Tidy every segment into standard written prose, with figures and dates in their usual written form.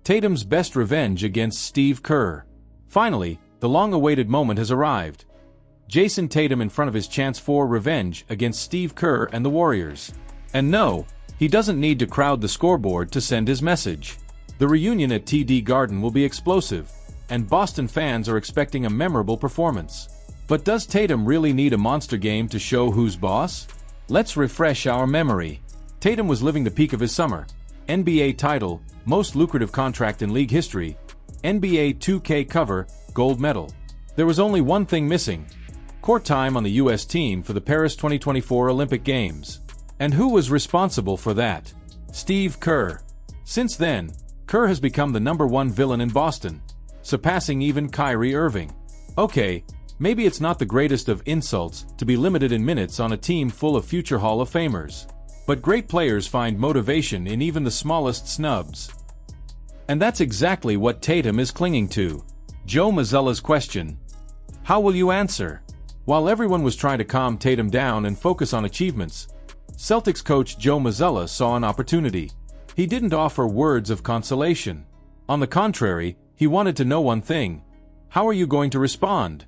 Tatum's best revenge against Steve Kerr. Finally, the long-awaited moment has arrived. Jayson Tatum in front of his chance for revenge against Steve Kerr and the Warriors. And no, he doesn't need to crowd the scoreboard to send his message. The reunion at TD Garden will be explosive, and Boston fans are expecting a memorable performance. But does Tatum really need a monster game to show who's boss? Let's refresh our memory. Tatum was living the peak of his summer. NBA title, most lucrative contract in league history, NBA 2K cover, gold medal. There was only one thing missing: court time on the US team for the Paris 2024 Olympic Games. And who was responsible for that? Steve Kerr. Since then, Kerr has become the #1 villain in Boston, surpassing even Kyrie Irving. Okay, maybe it's not the greatest of insults to be limited in minutes on a team full of future Hall of Famers. But great players find motivation in even the smallest snubs. And that's exactly what Tatum is clinging to. Joe Mazzulla's question: how will you answer? While everyone was trying to calm Tatum down and focus on achievements, Celtics coach Joe Mazzulla saw an opportunity. He didn't offer words of consolation. On the contrary, he wanted to know one thing: how are you going to respond?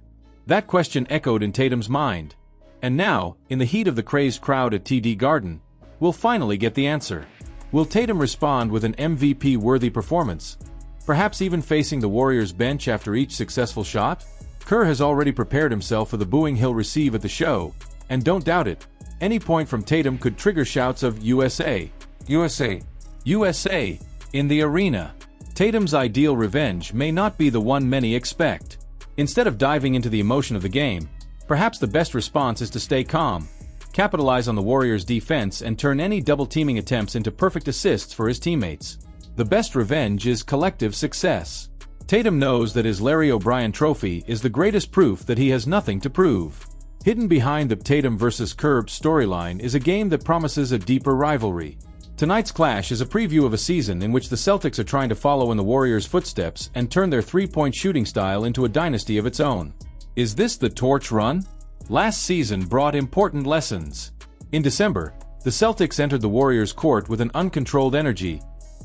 That question echoed in Tatum's mind. And now, in the heat of the crazed crowd at TD Garden, we'll finally get the answer. Will Tatum respond with an MVP-worthy performance, perhaps even facing the Warriors bench after each successful shot? Kerr has already prepared himself for the booing he'll receive at the show, and don't doubt it, any point from Tatum could trigger shouts of USA, USA, USA in the arena. Tatum's ideal revenge may not be the one many expect. Instead of diving into the emotion of the game, perhaps the best response is to stay calm, capitalize on the Warriors' defense, and turn any double-teaming attempts into perfect assists for his teammates. The best revenge is collective success. Tatum knows that his Larry O'Brien trophy is the greatest proof that he has nothing to prove. Hidden behind the Tatum vs. Kerr storyline is a game that promises a deeper rivalry. Tonight's clash is a preview of a season in which the Celtics are trying to follow in the Warriors' footsteps and turn their three-point shooting style into a dynasty of its own. Is this the torch run? Last season brought important lessons. In December, the Celtics entered the Warriors' court with an uncontrolled energy,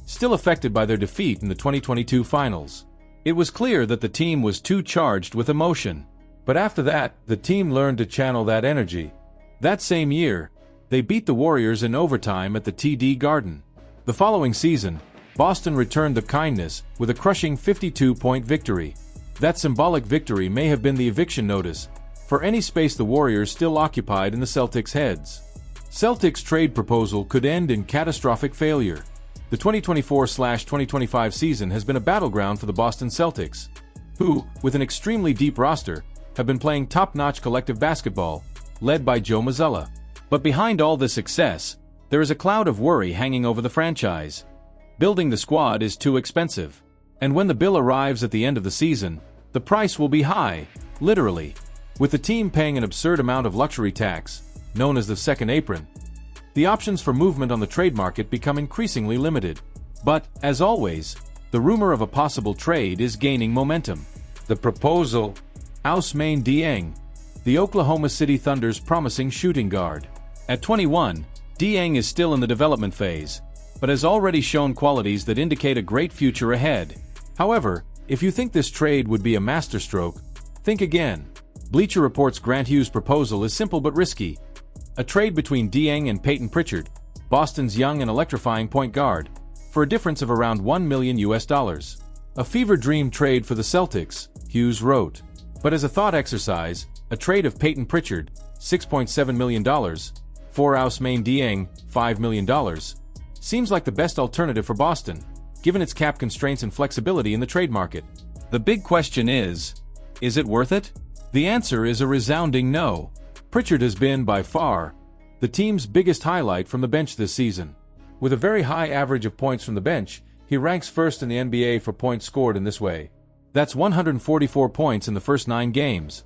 still affected by their defeat in the 2022 Finals. It was clear that the team was too charged with emotion. But after that, the team learned to channel that energy. That same year, they beat the Warriors in overtime at the TD Garden. The following season, Boston returned the kindness with a crushing 52-point victory. That symbolic victory may have been the eviction notice for any space the Warriors still occupied in the Celtics' heads. Celtics' trade proposal could end in catastrophic failure. The 2024/2025 season has been a battleground for the Boston Celtics, who, with an extremely deep roster, have been playing top-notch collective basketball, led by Joe Mazzulla. But behind all this success, there is a cloud of worry hanging over the franchise. Building the squad is too expensive. And when the bill arrives at the end of the season, the price will be high, literally. With the team paying an absurd amount of luxury tax, known as the second apron, the options for movement on the trade market become increasingly limited. But, as always, the rumor of a possible trade is gaining momentum. The proposal: Ousmane Dieng, the Oklahoma City Thunder's promising shooting guard. At 21, Dieng is still in the development phase, but has already shown qualities that indicate a great future ahead. However, if you think this trade would be a masterstroke, think again. Bleacher Report's Grant Hughes' proposal is simple but risky. A trade between Dieng and Peyton Pritchard, Boston's young and electrifying point guard, for a difference of around $1 million. A fever dream trade for the Celtics, Hughes wrote. But as a thought exercise, a trade of Peyton Pritchard, $6.7 million, for Ousmane Dieng, $5 million, seems like the best alternative for Boston, given its cap constraints and flexibility in the trade market. The big question is it worth it? The answer is a resounding no. Pritchard has been, by far, the team's biggest highlight from the bench this season. With a very high average of points from the bench, he ranks first in the NBA for points scored in this way. That's 144 points in the first 9 games.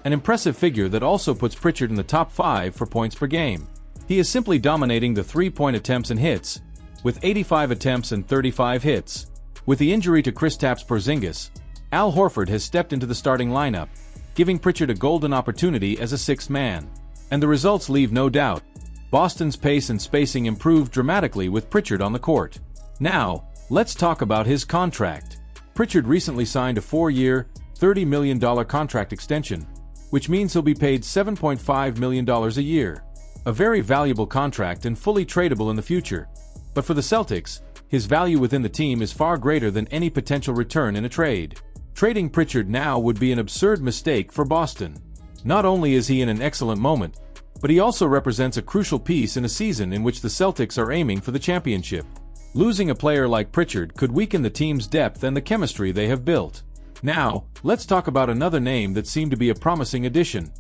An impressive figure that also puts Pritchard in the top 5 for points per game. He is simply dominating the three-point attempts and hits, with 85 attempts and 35 hits. With the injury to Kristaps Porzingis, Al Horford has stepped into the starting lineup, giving Pritchard a golden opportunity as a sixth man. And the results leave no doubt. Boston's pace and spacing improved dramatically with Pritchard on the court. Now, Let's talk about his contract. Pritchard recently signed a 4-year, $30 million contract extension, which means he'll be paid $7.5 million a year. A very valuable contract and fully tradable in the future. But for the Celtics, his value within the team is far greater than any potential return in a trade. Trading Pritchard now would be an absurd mistake for Boston. Not only is he in an excellent moment, but he also represents a crucial piece in a season in which the Celtics are aiming for the championship. Losing a player like Pritchard could weaken the team's depth and the chemistry they have built. Now, let's talk about another name that seemed to be a promising addition.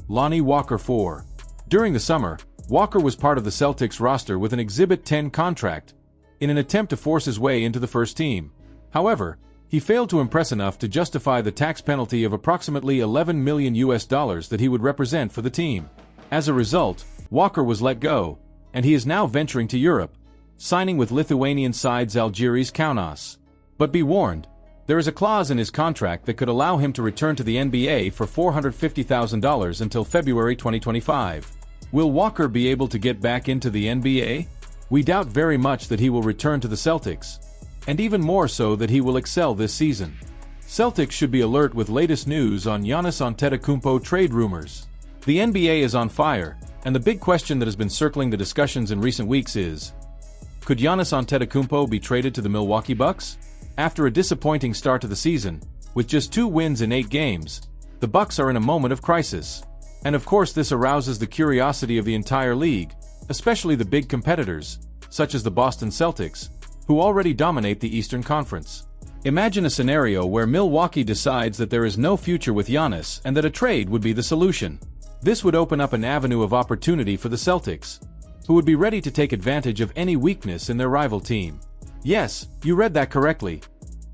Lonnie Walker IV. During the summer, Walker was part of the Celtics roster with an Exhibit 10 contract, in an attempt to force his way into the first team. However, he failed to impress enough to justify the tax penalty of approximately $11 million that he would represent for the team. As a result, Walker was let go, and he is now venturing to Europe, signing with Lithuanian side Žalgiris Kaunas. But be warned, there is a clause in his contract that could allow him to return to the NBA for $450,000 until February 2025. Will Walker be able to get back into the NBA? We doubt very much that he will return to the Celtics, and even more so that he will excel this season. Celtics should be alert with latest news on Giannis Antetokounmpo trade rumors. The NBA is on fire, and the big question that has been circling the discussions in recent weeks is, could Giannis Antetokounmpo be traded to the Milwaukee Bucks? After a disappointing start to the season, with just 2 wins in 8 games, the Bucks are in a moment of crisis. And of course this arouses the curiosity of the entire league, especially the big competitors, such as the Boston Celtics, who already dominate the Eastern Conference. Imagine a scenario where Milwaukee decides that there is no future with Giannis and that a trade would be the solution. This would open up an avenue of opportunity for the Celtics, who would be ready to take advantage of any weakness in their rival team. Yes, you read that correctly.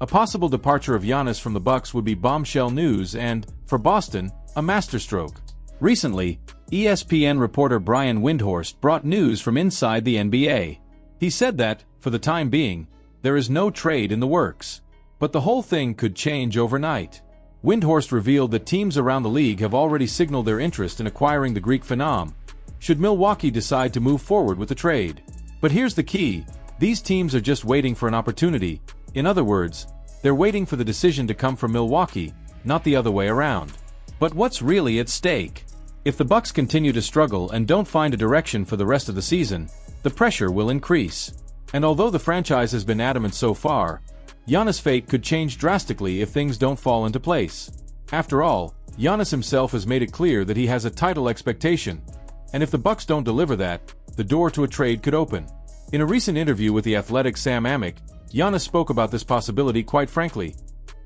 A possible departure of Giannis from the Bucks would be bombshell news and, for Boston, a masterstroke. Recently, ESPN reporter Brian Windhorst brought news from inside the NBA. He said that, for the time being, there is no trade in the works. But the whole thing could change overnight. Windhorst revealed that teams around the league have already signaled their interest in acquiring the Greek phenom, should Milwaukee decide to move forward with the trade. But here's the key, these teams are just waiting for an opportunity. In other words, they're waiting for the decision to come from Milwaukee, not the other way around. But what's really at stake? If the Bucks continue to struggle and don't find a direction for the rest of the season, the pressure will increase. And although the franchise has been adamant so far, Giannis' fate could change drastically if things don't fall into place. After all, Giannis himself has made it clear that he has a title expectation, and if the Bucks don't deliver that, the door to a trade could open. In a recent interview with The Athletic's Sam Amick, Giannis spoke about this possibility quite frankly.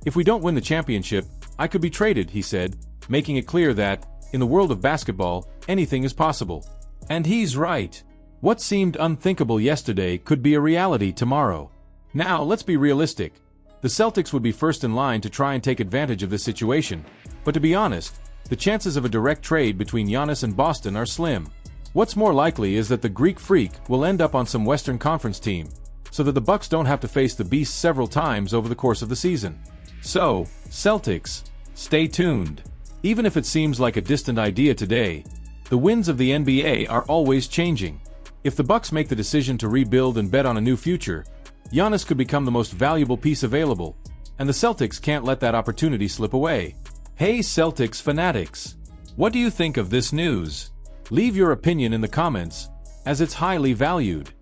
If we don't win the championship, I could be traded, he said, making it clear that, in the world of basketball, anything is possible. And he's right. What seemed unthinkable yesterday could be a reality tomorrow. Now, let's be realistic. The Celtics would be first in line to try and take advantage of this situation, but to be honest, the chances of a direct trade between Giannis and Boston are slim. What's more likely is that the Greek Freak will end up on some Western Conference team, so that the Bucks don't have to face the beast several times over the course of the season. So, Celtics, stay tuned. Even if it seems like a distant idea today, the winds of the NBA are always changing. If the Bucks make the decision to rebuild and bet on a new future, Giannis could become the most valuable piece available, and the Celtics can't let that opportunity slip away. Hey Celtics fanatics! What do you think of this news? Leave your opinion in the comments, as it's highly valued.